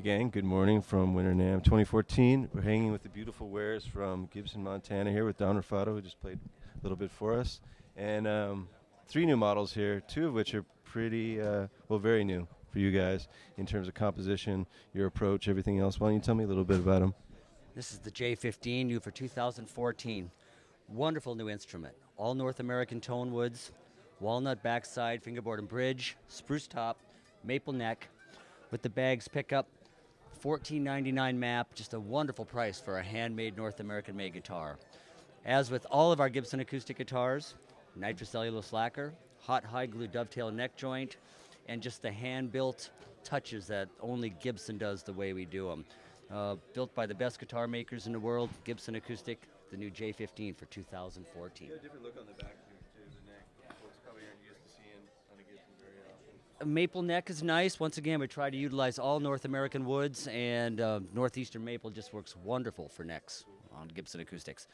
gang, good morning from Winter NAMM 2014. We're hanging with the beautiful wares from Gibson, Montana here with Don Rafato, who just played a little bit for us. And three new models here, two of which are pretty, well, very new for you guys in terms of composition, your approach, everything else. Why don't you tell me a little bit about them? This is the J-15, new for 2014. Wonderful new instrument. All North American tone woods, walnut backside, fingerboard and bridge, spruce top, maple neck, with the bags pickup, $14.99 map, just a wonderful price for a handmade North American made guitar. As with all of our Gibson acoustic guitars, nitrocellulose lacquer, hot high glue dovetail neck joint, and just the hand-built touches that only Gibson does the way we do them. Built by the best guitar makers in the world, Gibson Acoustic, the new J-15 for 2014. A different look on the back here too, the neck. Folks probably aren't used to seeing on a Gibson very often. A maple neck is nice. Once again, we try to utilize all North American woods, and northeastern maple just works wonderful for necks on Gibson Acoustics.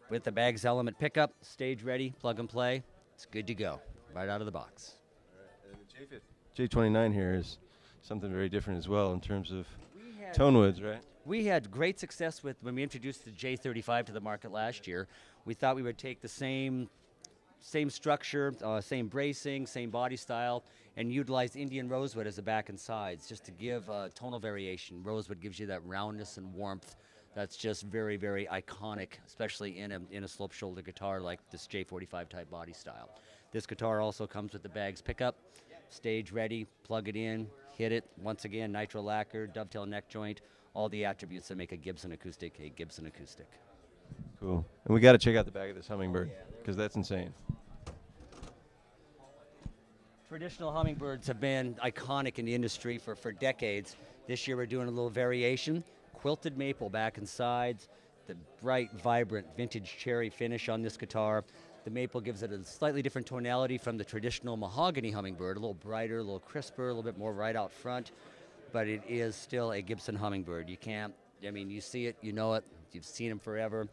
With the bags element pickup, stage ready, plug and play, it's good to go, right out of the box. All right. And the J-29 here is something very different as well in terms of tone woods, right? We had great success with when we introduced the J-35 to the market last year. We thought we would take the same structure, same bracing, same body style, and utilize Indian rosewood as the back and sides just to give tonal variation. Rosewood gives you that roundness and warmth that's just very, very iconic, especially in a slope shoulder guitar like this J-45 type body style. This guitar also comes with the bags pickup, stage ready, plug it in, hit it. Once again, nitro lacquer, dovetail neck joint, all the attributes that make a Gibson acoustic a Gibson acoustic. Cool. And we got to check out the back of this hummingbird because that's insane. Traditional hummingbirds have been iconic in the industry for decades. This year we're doing a little variation. Quilted maple back and sides, the bright, vibrant vintage cherry finish on this guitar. The maple gives it a slightly different tonality from the traditional mahogany hummingbird, a little brighter, a little crisper, a little bit more right out front, but it is still a Gibson hummingbird. You can't, I mean, you see it, you know it, you've seen them forever,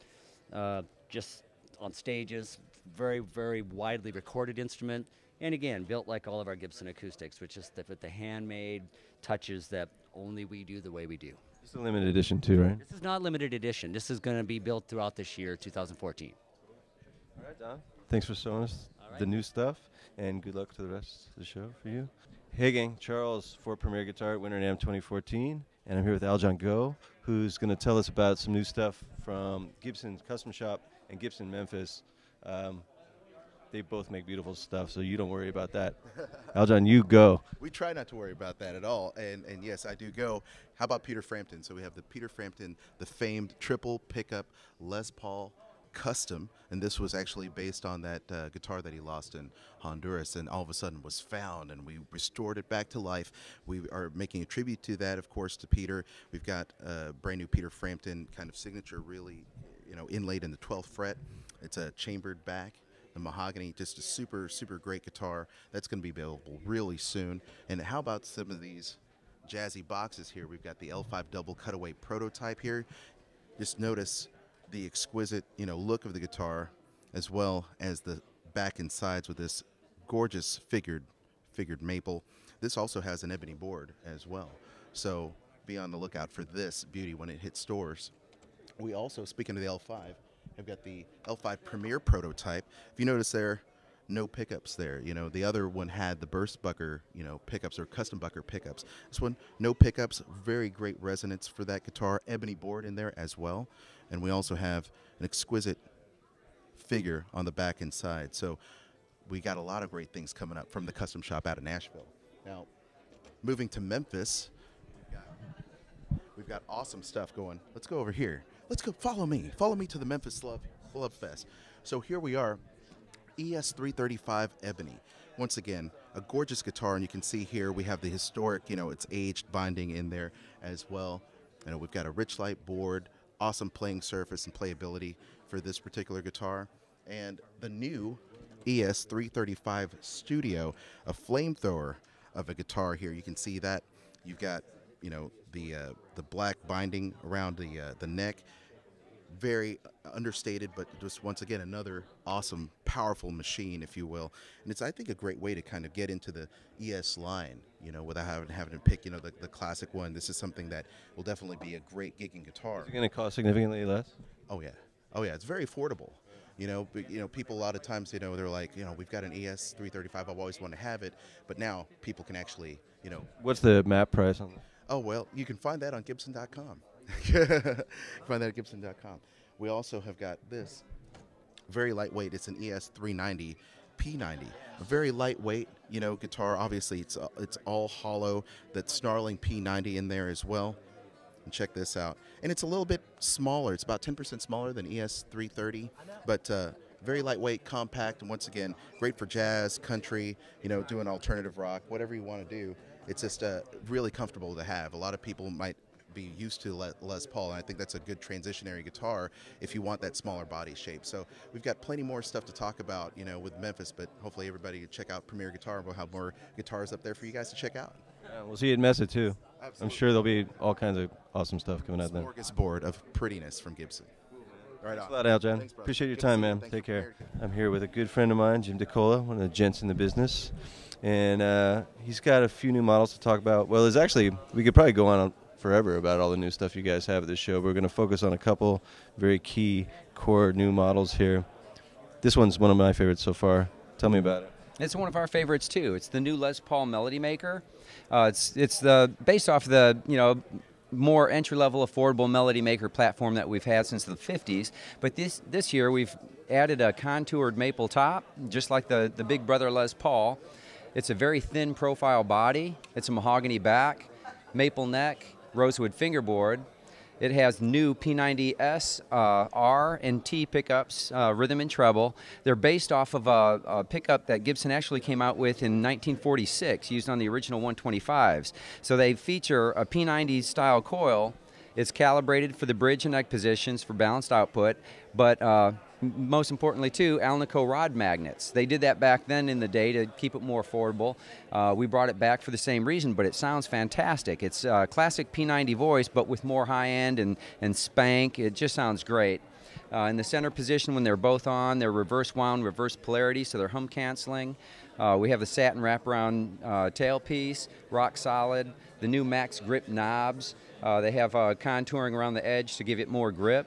just on stages, very, very widely recorded instrument, and again, built like all of our Gibson acoustics, which is with the handmade touches that only we do the way we do. It's a limited edition too, right? This is not limited edition. This is going to be built throughout this year, 2014. All right, Don. Thanks for showing us the new stuff, and good luck to the rest of the show for you. Hey, gang. Charles for Premier Guitar at Winter NAMM 2014, and I'm here with Aljon Go, who's going to tell us about some new stuff from Gibson's Custom Shop and Gibson Memphis. They both make beautiful stuff, so you don't worry about that. Aljon, you go. We try not to worry about that at all, and yes, I do go. How about Peter Frampton? So we have the Peter Frampton, the famed triple pickup Les Paul Custom, and this was actually based on that guitar that he lost in Honduras and all of a sudden was found, and we restored it back to life. We are making a tribute to that, of course, to Peter. We've got a brand new Peter Frampton kind of signature, really, you know, inlaid in the 12th fret. It's a chambered back. The mahogany, just a super, super great guitar. That's going to be available really soon. And how about some of these jazzy boxes here? We've got the L-5 double cutaway prototype here. Just notice the exquisite, you know, look of the guitar, as well as the back and sides with this gorgeous figured maple. This also has an ebony board as well. So be on the lookout for this beauty when it hits stores. We also, speaking of the L-5, I've got the L-5 Premier prototype. If you notice there, no pickups there. You know, the other one had the burst bucker, you know, pickups or custom bucker pickups. This one, no pickups, very great resonance for that guitar. Ebony board in there as well. And we also have an exquisite figure on the back and side. So we got a lot of great things coming up from the custom shop out of Nashville. Now, moving to Memphis, we've got awesome stuff going. Let's go over here. Let's go, follow me to the Memphis Love Fest. So here we are, ES335 Ebony. Once again, a gorgeous guitar, and you can see here we have the historic, you know, it's aged binding in there as well. You know, we've got a rich light board, awesome playing surface and playability for this particular guitar. And the new ES335 Studio, a flamethrower of a guitar here. You can see that. You've got, you know, the black binding around the neck. very understated, but just once again another awesome, powerful machine, if you will. And it's, I think, a great way to kind of get into the ES line, you know, without having to pick, you know, the classic one. This is something that will definitely be a great gigging guitar. Is it going to cost significantly less? Oh yeah, oh yeah, it's very affordable. You know, but, you know, people a lot of times, you know, they're like, you know, we've got an ES 335, I've always wanted to have it, but now people can actually, you know. What's the map price on this? Oh, well, you can find that on Gibson.com. Find that at Gibson.com. We also have got this very lightweight. It's an ES 390 P90, a very lightweight, you know, guitar. Obviously, it's all hollow. That snarling P90 in there as well. And check this out. And it's a little bit smaller. It's about 10% smaller than ES 330, but very lightweight, compact, and once again, great for jazz, country, you know, doing alternative rock, whatever you want to do. It's just really comfortable to have. A lot of people might be used to Les Paul, and I think that's a good transitionary guitar if you want that smaller body shape. So we've got plenty more stuff to talk about, you know, with Memphis, but hopefully everybody check out Premier Guitar. We'll have more guitars up there for you guys to check out. We'll see you at Mesa too. Absolutely. I'm sure there'll be all kinds of awesome stuff coming out there. Smorgasbord of prettiness from Gibson. Right on. Thanks a lot, Al, John. Thanks, brother. Appreciate your Good time, to see you. man. Thanks Take for care. Premier. I'm here with a good friend of mine, Jim DeCola, one of the gents in the business. And he's got a few new models to talk about. Well, there's actually, we could probably go on forever about all the new stuff you guys have at this show. But we're going to focus on a couple very key core new models here. This one's one of my favorites so far. Tell me about it. It's one of our favorites too. It's the new Les Paul Melody Maker. It's based off the more entry-level affordable Melody Maker platform that we've had since the 50s. But this year we've added a contoured maple top, just like the big brother Les Paul. It's a very thin profile body. It's a mahogany back, maple neck, rosewood fingerboard. It has new P90S, R, and T pickups, rhythm and treble. They're based off of a pickup that Gibson actually came out with in 1946, used on the original 125s. So they feature a P90 style coil. It's calibrated for the bridge and neck positions for balanced output, but most importantly too, Alnico rod magnets. They did that back then in the day to keep it more affordable. We brought it back for the same reason, but it sounds fantastic. It's classic P90 voice, but with more high end and spank. It just sounds great. In the center position, when they're both on, they're reverse wound, reverse polarity, so they're hum canceling. We have the satin wraparound tailpiece, rock solid. The new max grip knobs. They have contouring around the edge to give it more grip.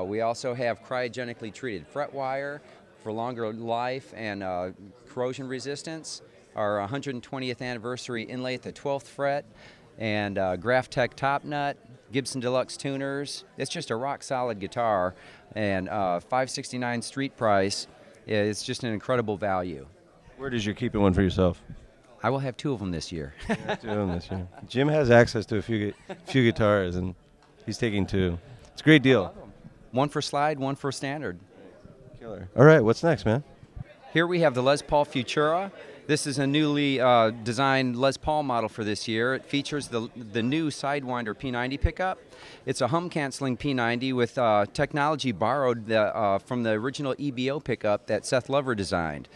We also have cryogenically treated fret wire for longer life and corrosion resistance. Our 120th anniversary inlay at the 12th fret, and Graphtec top nut, Gibson Deluxe tuners. It's just a rock solid guitar, and $569 street price. It's just an incredible value. Where does you're keeping one for yourself? I will have 2 of them this year. 2 of them this year. Jim has access to a few guitars, and he's taking 2. It's a great deal. 1 for slide, 1 for standard. Killer. All right, what's next, man? Here we have the Les Paul Futura. This is a newly designed Les Paul model for this year. It features the new Sidewinder P90 pickup. It's a hum-canceling P90 with technology borrowed from the original EBO pickup that Seth Lover designed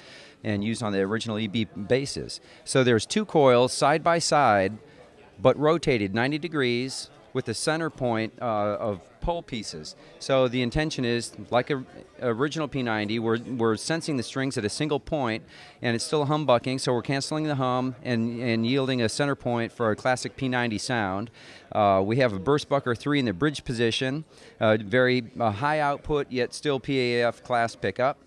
and used on the original EB basses. So there's 2 coils side by side, but rotated 90 degrees with the center point of pole pieces. So the intention is, like a original P90, we're sensing the strings at a single point, and it's still humbucking, so we're canceling the hum and yielding a center point for a classic P90 sound. We have a Burstbucker 3 in the bridge position, very high output, yet still PAF class pickup.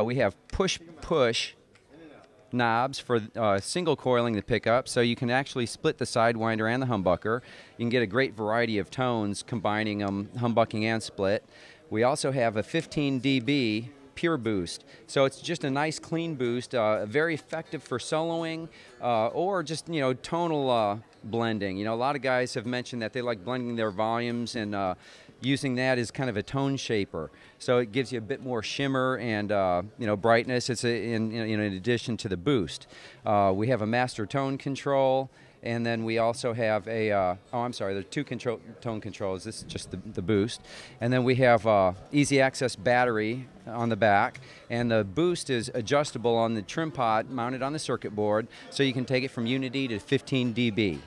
We have push-push knobs for single coiling the pickup, so you can actually split the Sidewinder and the humbucker. You can get a great variety of tones combining them, humbucking and split. We also have a 15 dB pure boost, so it's just a nice clean boost, very effective for soloing or just tonal blending. A lot of guys have mentioned that they like blending their volumes and using that as kind of a tone shaper, so it gives you a bit more shimmer and brightness. It's in addition to the boost. We have a master tone control, and then we also have a there are 2 tone controls. This is just the boost, and then we have easy access battery on the back, and the boost is adjustable on the trim pot mounted on the circuit board, so you can take it from unity to 15 dB.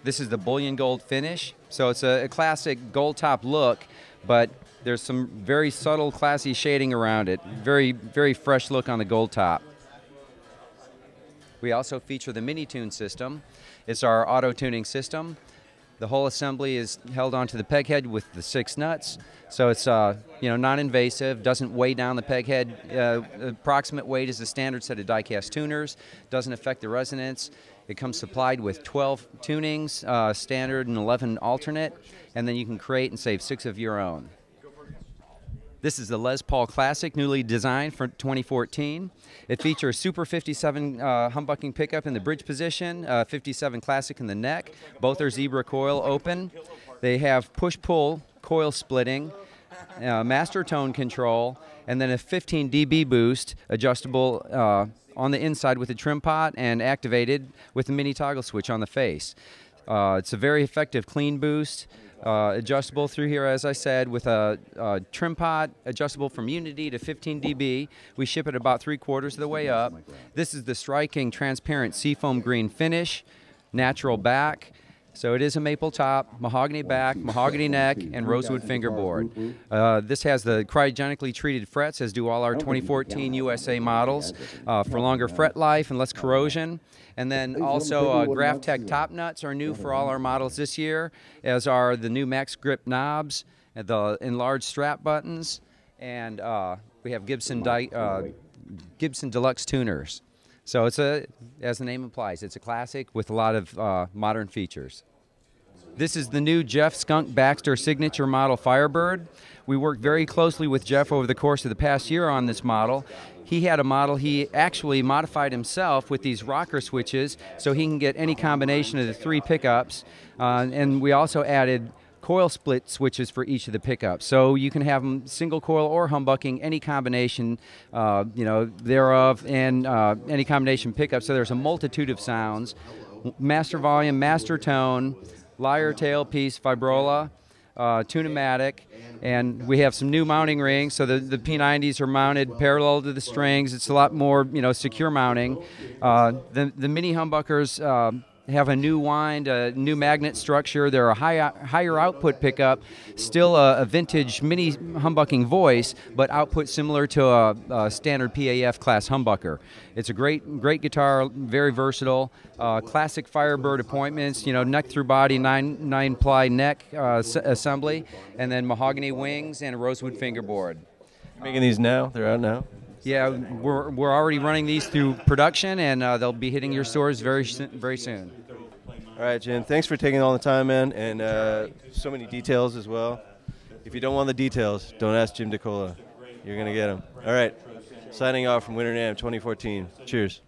This is the bullion gold finish, so it's a classic gold top look, but there's some very subtle, classy shading around it. Very, very fresh look on the gold top. We also feature the mini tune system. It's our auto tuning system. The whole assembly is held onto the peg head with the 6 nuts, so it's non-invasive, doesn't weigh down the peg head. Approximate weight is the standard set of die-cast tuners, doesn't affect the resonance. It comes supplied with 12 tunings, standard and 11 alternate, and then you can create and save 6 of your own. This is the Les Paul Classic, newly designed for 2014. It features Super 57 humbucking pickup in the bridge position, 57 Classic in the neck. Both are zebra coil open. They have push-pull coil splitting, master tone control, and then a 15 dB boost, adjustable on the inside with a trim pot and activated with a mini toggle switch on the face. It's a very effective clean boost. Adjustable through here, as I said, with a trim pot, adjustable from unity to 15 dB. We ship it about 3/4 of the way up. This is the striking transparent seafoam green finish, natural back. So it is a maple top, mahogany back, mahogany neck, and rosewood fingerboard. This has the cryogenically treated frets, as do all our 2014 USA models, for longer fret life and less corrosion. And then also Graph-Tech top nuts are new for all our models this year, as are the new Max Grip knobs, and the enlarged strap buttons, and we have Gibson Deluxe tuners. So it's as the name implies, it's a classic with a lot of modern features. This is the new Jeff Skunk Baxter signature model Firebird. We worked very closely with Jeff over the course of the past year on this model. He had a model he actually modified himself with these rocker switches so he can get any combination of the 3 pickups. And we also added coil split switches for each of the pickups. So you can have them single coil or humbucking, any combination thereof, and any combination pickup. So there's a multitude of sounds. Master volume, master tone, lyre tailpiece, vibrola, tune-o-matic, and we have some new mounting rings. So the P90s are mounted parallel to the strings. It's a lot more secure mounting. The mini humbuckers have a new wind, a new magnet structure. They're a higher output pickup, still a vintage mini humbucking voice, but output similar to a standard PAF class humbucker. It's a great guitar, very versatile. Classic Firebird appointments, neck through body, 9-ply neck assembly, and then mahogany wings and a rosewood fingerboard. You're making these now? They're out now? Yeah, we're already running these through production, and they'll be hitting your stores very soon. All right, Jim. Thanks for taking all the time, man, and so many details as well. If you don't want the details, don't ask Jim DeCola. You're gonna get them. All right. Signing off from Winter NAMM 2014. Cheers.